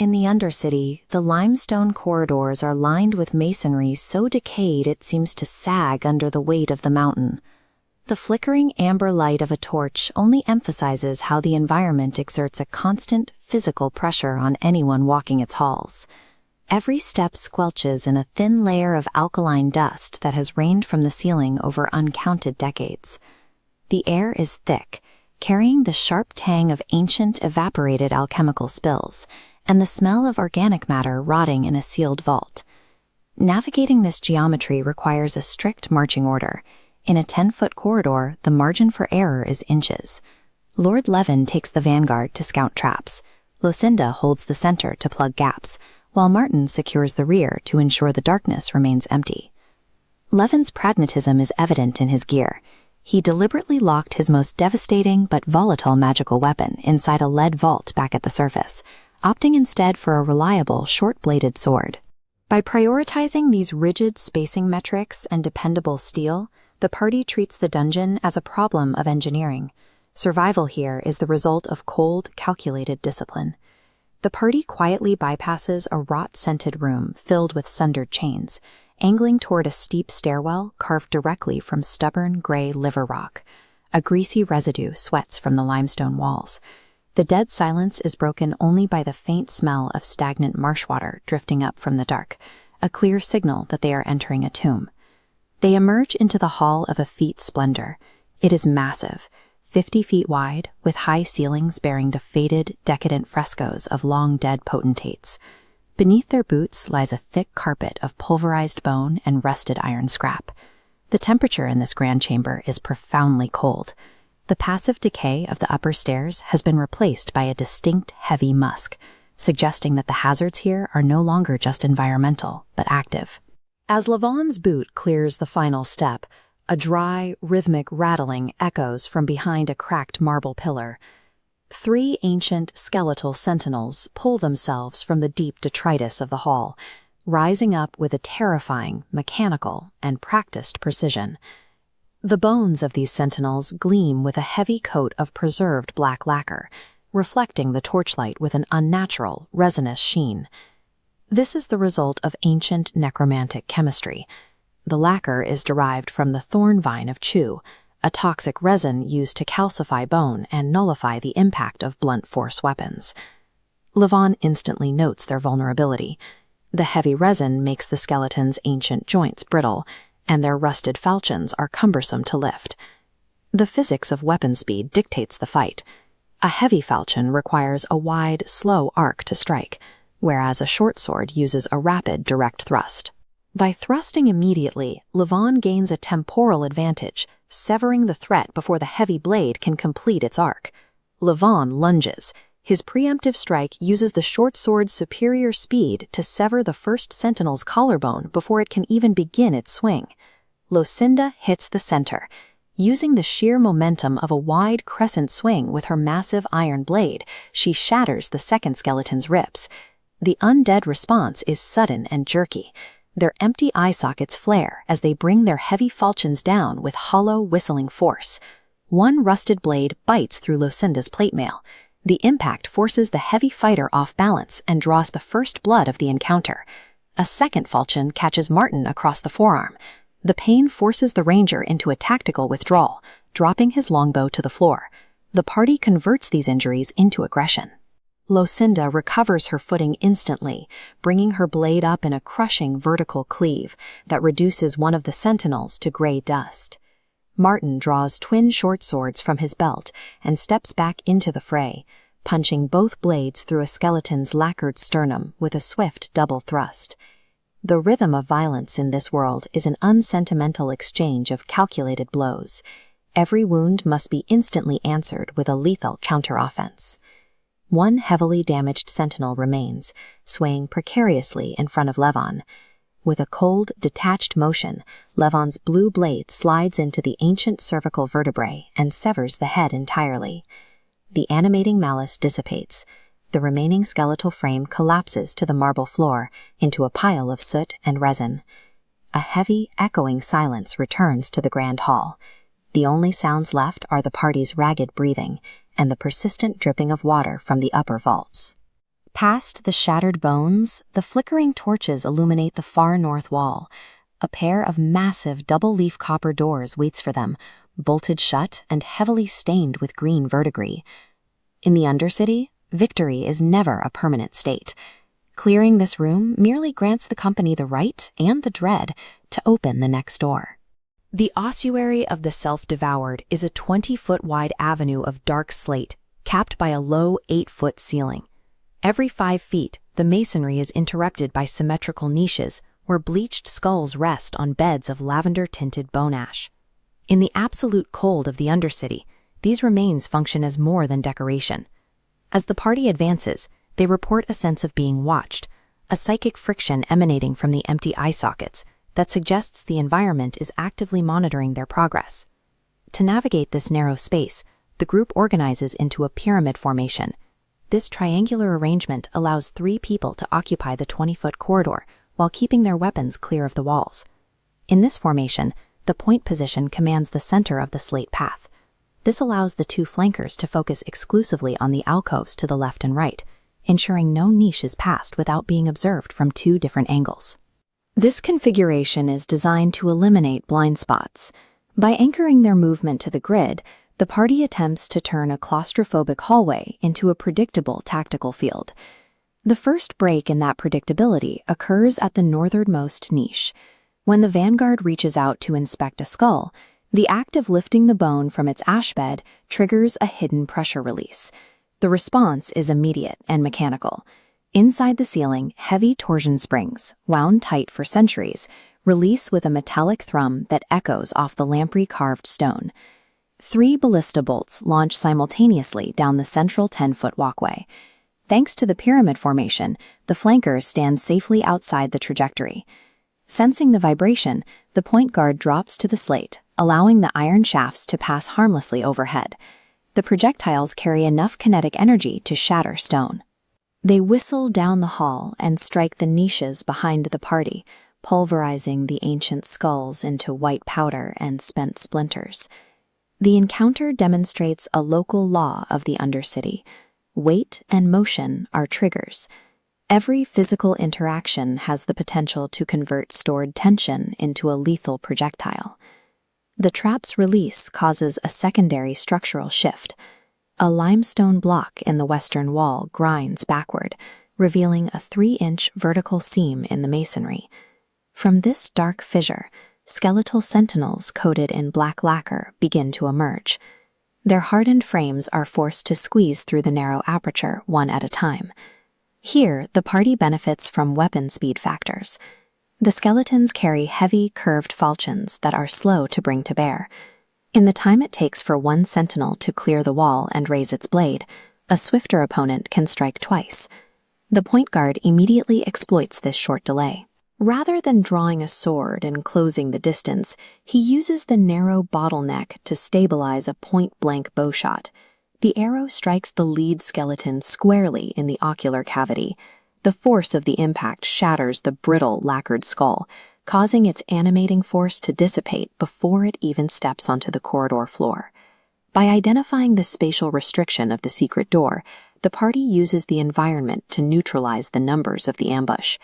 In the Undercity, the limestone corridors are lined with masonry so decayed it seems to sag under the weight of the mountain. The flickering amber light of a torch only emphasizes how the environment exerts a constant physical pressure on anyone walking its halls. Every step squelches in a thin layer of alkaline dust that has rained from the ceiling over uncounted decades. The air is thick, carrying the sharp tang of ancient evaporated alchemical spills, and the smell of organic matter rotting in a sealed vault. Navigating this geometry requires a strict marching order. In a 10-foot corridor, the margin for error is inches. Lord Levin takes the vanguard to scout traps. Lucinda holds the center to plug gaps, while Martin secures the rear to ensure the darkness remains empty. Levin's pragmatism is evident in his gear. He deliberately locked his most devastating but volatile magical weapon inside a lead vault back at the surface, opting instead for a reliable, short-bladed sword. By prioritizing these rigid spacing metrics and dependable steel, the party treats the dungeon as a problem of engineering. Survival here is the result of cold, calculated discipline. The party quietly bypasses a rot-scented room filled with sundered chains, angling toward a steep stairwell carved directly from stubborn gray liver rock. A greasy residue sweats from the limestone walls. The dead silence is broken only by the faint smell of stagnant marsh water drifting up from the dark, a clear signal that they are entering a tomb. They emerge into the hall of effete splendor. It is massive, 50 feet wide, with high ceilings bearing the faded, decadent frescoes of long-dead potentates. Beneath their boots lies a thick carpet of pulverized bone and rusted iron scrap. The temperature in this grand chamber is profoundly cold. The passive decay of the upper stairs has been replaced by a distinct heavy musk, suggesting that the hazards here are no longer just environmental, but active. As Lavon's boot clears the final step, a dry, rhythmic rattling echoes from behind a cracked marble pillar. 3 ancient, skeletal sentinels pull themselves from the deep detritus of the hall, rising up with a terrifying, mechanical, and practiced precision. The bones of these sentinels gleam with a heavy coat of preserved black lacquer, reflecting the torchlight with an unnatural, resinous sheen. This is the result of ancient necromantic chemistry. The lacquer is derived from the thorn vine of Chu, a toxic resin used to calcify bone and nullify the impact of blunt force weapons. Lavon instantly notes their vulnerability. The heavy resin makes the skeleton's ancient joints brittle, and their rusted falchions are cumbersome to lift. The physics of weapon speed dictates the fight. A heavy falchion requires a wide, slow arc to strike, whereas a short sword uses a rapid, direct thrust. By thrusting immediately, Lavon gains a temporal advantage, severing the threat before the heavy blade can complete its arc. Lavon lunges. His preemptive strike uses the short sword's superior speed to sever the first sentinel's collarbone before it can even begin its swing. Lucinda hits the center. Using the sheer momentum of a wide crescent swing with her massive iron blade, she shatters the second skeleton's ribs. The undead response is sudden and jerky. Their empty eye sockets flare as they bring their heavy falchions down with hollow, whistling force. One rusted blade bites through Lucinda's plate mail. The impact forces the heavy fighter off balance and draws the first blood of the encounter. A second falchion catches Martin across the forearm. The pain forces the ranger into a tactical withdrawal, dropping his longbow to the floor. The party converts these injuries into aggression. Lucinda recovers her footing instantly, bringing her blade up in a crushing vertical cleave that reduces one of the sentinels to gray dust. Martin draws twin short swords from his belt and steps back into the fray, punching both blades through a skeleton's lacquered sternum with a swift double thrust. The rhythm of violence in this world is an unsentimental exchange of calculated blows. Every wound must be instantly answered with a lethal counteroffense. One heavily damaged sentinel remains, swaying precariously in front of Levon. With a cold, detached motion, Levon's blue blade slides into the ancient cervical vertebrae and severs the head entirely. The animating malice dissipates. The remaining skeletal frame collapses to the marble floor into a pile of soot and resin. A heavy, echoing silence returns to the grand hall. The only sounds left are the party's ragged breathing and the persistent dripping of water from the upper vaults. Past the shattered bones, the flickering torches illuminate the far north wall. A pair of massive double-leaf copper doors waits for them, bolted shut and heavily stained with green verdigris. In the Undercity, victory is never a permanent state. Clearing this room merely grants the company the right and the dread to open the next door. The ossuary of the self-devoured is a 20-foot wide avenue of dark slate, capped by a low 8-foot ceiling. Every 5 feet, the masonry is interrupted by symmetrical niches where bleached skulls rest on beds of lavender-tinted bone ash. In the absolute cold of the Undercity, these remains function as more than decoration. As the party advances, they report a sense of being watched, a psychic friction emanating from the empty eye sockets that suggests the environment is actively monitoring their progress. To navigate this narrow space, the group organizes into a pyramid formation. This triangular arrangement allows 3 people to occupy the 20-foot corridor while keeping their weapons clear of the walls. In this formation, the point position commands the center of the slate path. This allows the 2 flankers to focus exclusively on the alcoves to the left and right, ensuring no niche is passed without being observed from 2 different angles. This configuration is designed to eliminate blind spots. By anchoring their movement to the grid, the party attempts to turn a claustrophobic hallway into a predictable tactical field. The first break in that predictability occurs at the northernmost niche. When the vanguard reaches out to inspect a skull, the act of lifting the bone from its ash bed triggers a hidden pressure release. The response is immediate and mechanical. Inside the ceiling, heavy torsion springs, wound tight for centuries, release with a metallic thrum that echoes off the lamprey-carved stone. 3 ballista bolts launch simultaneously down the central 10-foot walkway. Thanks to the pyramid formation, the flankers stand safely outside the trajectory. Sensing the vibration, the point guard drops to the slate, allowing the iron shafts to pass harmlessly overhead. The projectiles carry enough kinetic energy to shatter stone. They whistle down the hall and strike the niches behind the party, pulverizing the ancient skulls into white powder and spent splinters. The encounter demonstrates a local law of the Undercity. Weight and motion are triggers. Every physical interaction has the potential to convert stored tension into a lethal projectile. The trap's release causes a secondary structural shift. A limestone block in the western wall grinds backward, revealing a 3-inch vertical seam in the masonry. From this dark fissure, skeletal sentinels coated in black lacquer begin to emerge. Their hardened frames are forced to squeeze through the narrow aperture one at a time. Here, the party benefits from weapon speed factors. The skeletons carry heavy, curved falchions that are slow to bring to bear. In the time it takes for one sentinel to clear the wall and raise its blade, a swifter opponent can strike twice. The point guard immediately exploits this short delay. Rather than drawing a sword and closing the distance, he uses the narrow bottleneck to stabilize a point-blank bowshot. The arrow strikes the lead skeleton squarely in the ocular cavity. The force of the impact shatters the brittle, lacquered skull, causing its animating force to dissipate before it even steps onto the corridor floor. By identifying the spatial restriction of the secret door, the party uses the environment to neutralize the numbers of the ambush.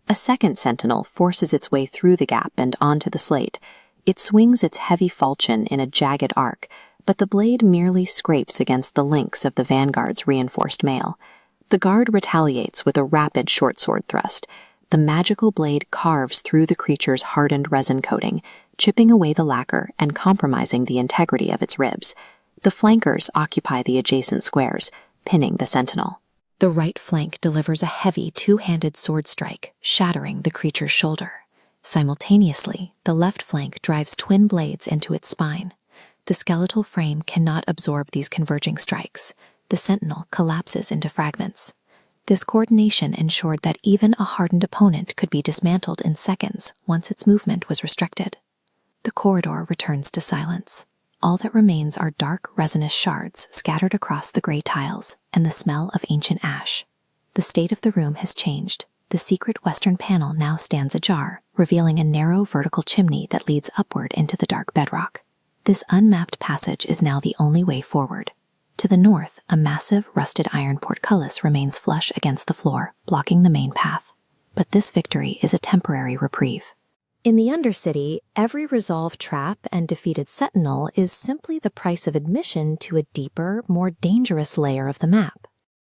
A second sentinel forces its way through the gap and onto the slate. It swings its heavy falchion in a jagged arc, but the blade merely scrapes against the links of the vanguard's reinforced mail. The guard retaliates with a rapid short sword thrust. The magical blade carves through the creature's hardened resin coating, chipping away the lacquer and compromising the integrity of its ribs. The flankers occupy the adjacent squares, pinning the sentinel. The right flank delivers a heavy 2-handed sword strike, shattering the creature's shoulder. Simultaneously, the left flank drives twin blades into its spine. The skeletal frame cannot absorb these converging strikes. The sentinel collapses into fragments. This coordination ensured that even a hardened opponent could be dismantled in seconds once its movement was restricted. The corridor returns to silence. All that remains are dark, resinous shards scattered across the gray tiles and the smell of ancient ash. The state of the room has changed. The secret western panel now stands ajar, revealing a narrow vertical chimney that leads upward into the dark bedrock. This unmapped passage is now the only way forward. To the north, a massive rusted iron portcullis remains flush against the floor, blocking the main path. But this victory is a temporary reprieve. In the Undercity, every resolved trap and defeated sentinel is simply the price of admission to a deeper, more dangerous layer of the map.